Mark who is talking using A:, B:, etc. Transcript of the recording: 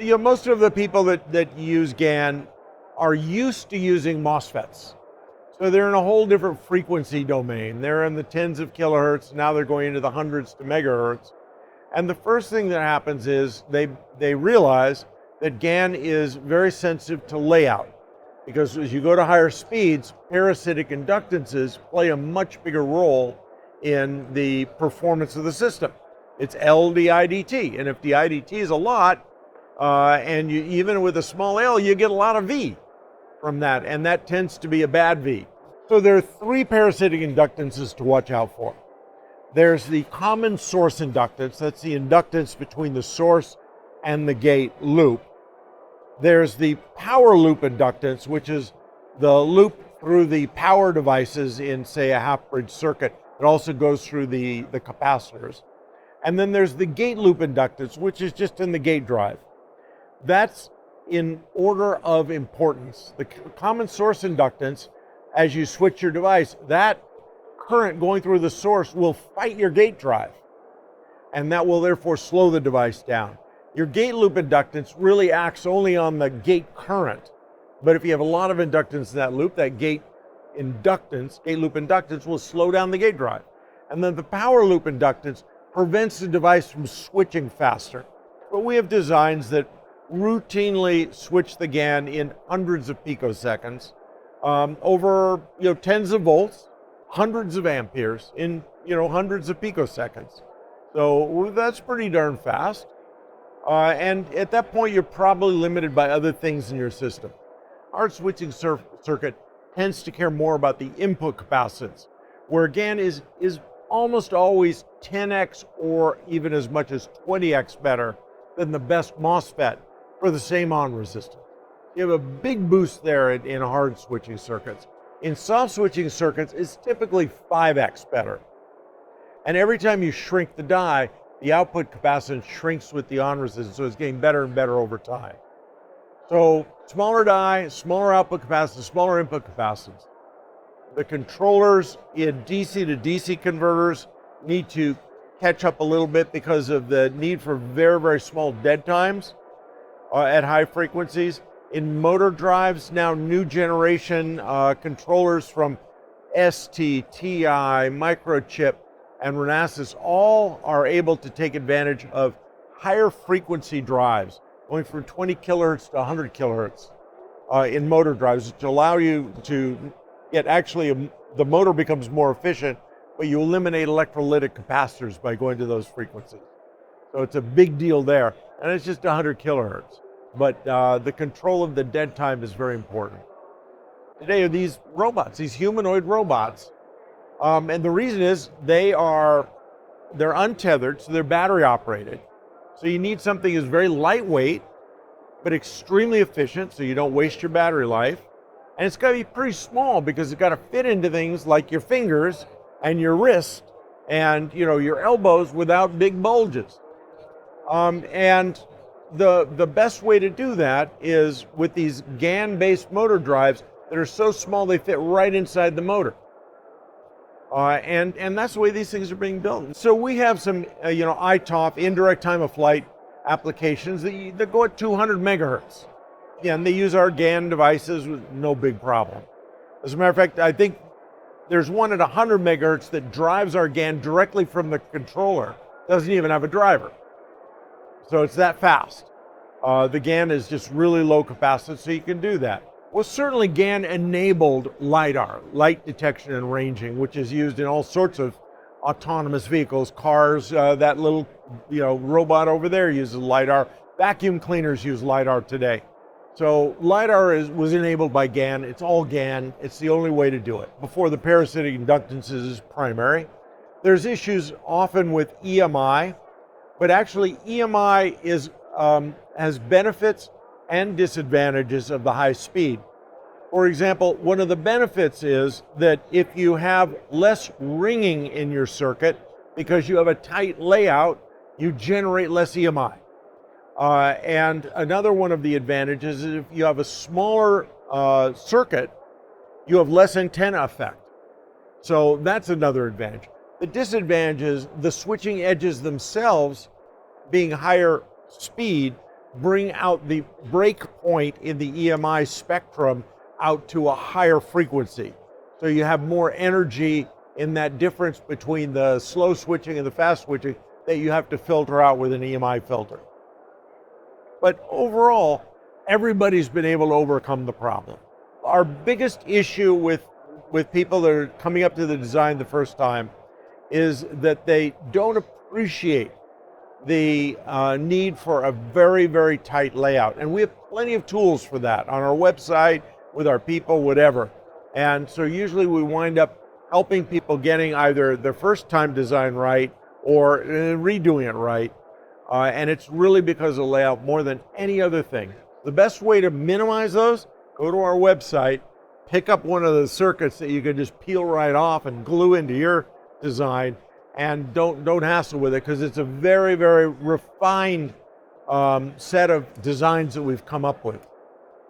A: Most of the people that use GaN are used to using MOSFETs. So they're in a whole different frequency domain. They're in the tens of kilohertz. Now they're going into the hundreds to megahertz. And the first thing that happens is they realize that GaN is very sensitive to layout, because as you go to higher speeds, parasitic inductances play a much bigger role in the performance of the system. It's L to IDT, and if the IDT is a lot, and you, even with a small L, you get a lot of V from that, and that tends to be a bad V. So there are three parasitic inductances to watch out for. There's the common source inductance, that's the inductance between the source and the gate loop. There's the power loop inductance, which is the loop through the power devices in, say, a half-bridge circuit. It also goes through the capacitors. And then there's the gate loop inductance, which is just in the gate drive. That's in order of importance. The common source inductance, as you switch your device, that current going through the source will fight your gate drive, and that will therefore slow the device down. Your gate loop inductance really acts only on the gate current, but if you have a lot of inductance in that loop, that gate loop inductance will slow down the gate drive. And then the power loop inductance prevents the device from switching faster. But we have designs that routinely switch the GaN in hundreds of picoseconds, over tens of volts, hundreds of amperes in hundreds of picoseconds. So that's pretty darn fast. And at that point, you're probably limited by other things in your system. Our switching circuit tends to care more about the input capacitance, where GaN is almost always 10x or even as much as 20x better than the best MOSFET for the same on resistance. You have a big boost there in hard switching circuits. In soft switching circuits, it's typically 5x better. And every time you shrink the die, the output capacitance shrinks with the on resistance, so it's getting better and better over time. So smaller die, smaller output capacitance, smaller input capacitance. The controllers in DC to DC converters need to catch up a little bit because of the need for very, very small dead times at high frequencies. In motor drives, now new generation controllers from ST, TI, Microchip, and Renesas all are able to take advantage of higher frequency drives, going from 20 kilohertz to 100 kilohertz in motor drives, which allow you to get the motor becomes more efficient, but you eliminate electrolytic capacitors by going to those frequencies. So it's a big deal there, and it's just 100 kilohertz. But the control of the dead time is very important. Today are these robots, these humanoid robots, and the reason is they're untethered, so they're battery operated. So you need something that's very lightweight, but extremely efficient, so you don't waste your battery life. And it's got to be pretty small because it's got to fit into things like your fingers and your wrist and your elbows without big bulges. And the best way to do that is with these GaN-based motor drives that are so small they fit right inside the motor. And that's the way these things are being built. So we have some, ITOF, indirect time of flight applications that go at 200 megahertz. Yeah, and they use our GaN devices with no big problem. As a matter of fact, I think there's one at 100 megahertz that drives our GaN directly from the controller. Doesn't even have a driver. So it's that fast. The GaN is just really low capacitance, so you can do that. Well, certainly GaN-enabled LiDAR, light detection and ranging, which is used in all sorts of autonomous vehicles, cars. That little, robot over there uses LiDAR. Vacuum cleaners use LiDAR today. So LiDAR was enabled by GaN. It's all GaN. It's the only way to do it. Before, the parasitic inductances is primary. There's issues often with EMI, but actually EMI has benefits and disadvantages of the high speed. For example, one of the benefits is that if you have less ringing in your circuit, because you have a tight layout, you generate less EMI. And another one of the advantages is if you have a smaller circuit, you have less antenna effect. So that's another advantage. The disadvantage is the switching edges themselves being higher speed bring out the break point in the EMI spectrum out to a higher frequency. So you have more energy in that difference between the slow switching and the fast switching that you have to filter out with an EMI filter. But overall, everybody's been able to overcome the problem. Our biggest issue with people that are coming up to the design the first time is that they don't appreciate the need for a very, very tight layout. And we have plenty of tools for that on our website, with our people, whatever. And so usually we wind up helping people getting either their first time design right or redoing it right. And it's really because of layout more than any other thing. The best way to minimize those, go to our website, pick up one of the circuits that you can just peel right off and glue into your design, and don't hassle with it, because it's a very, very refined set of designs that we've come up with.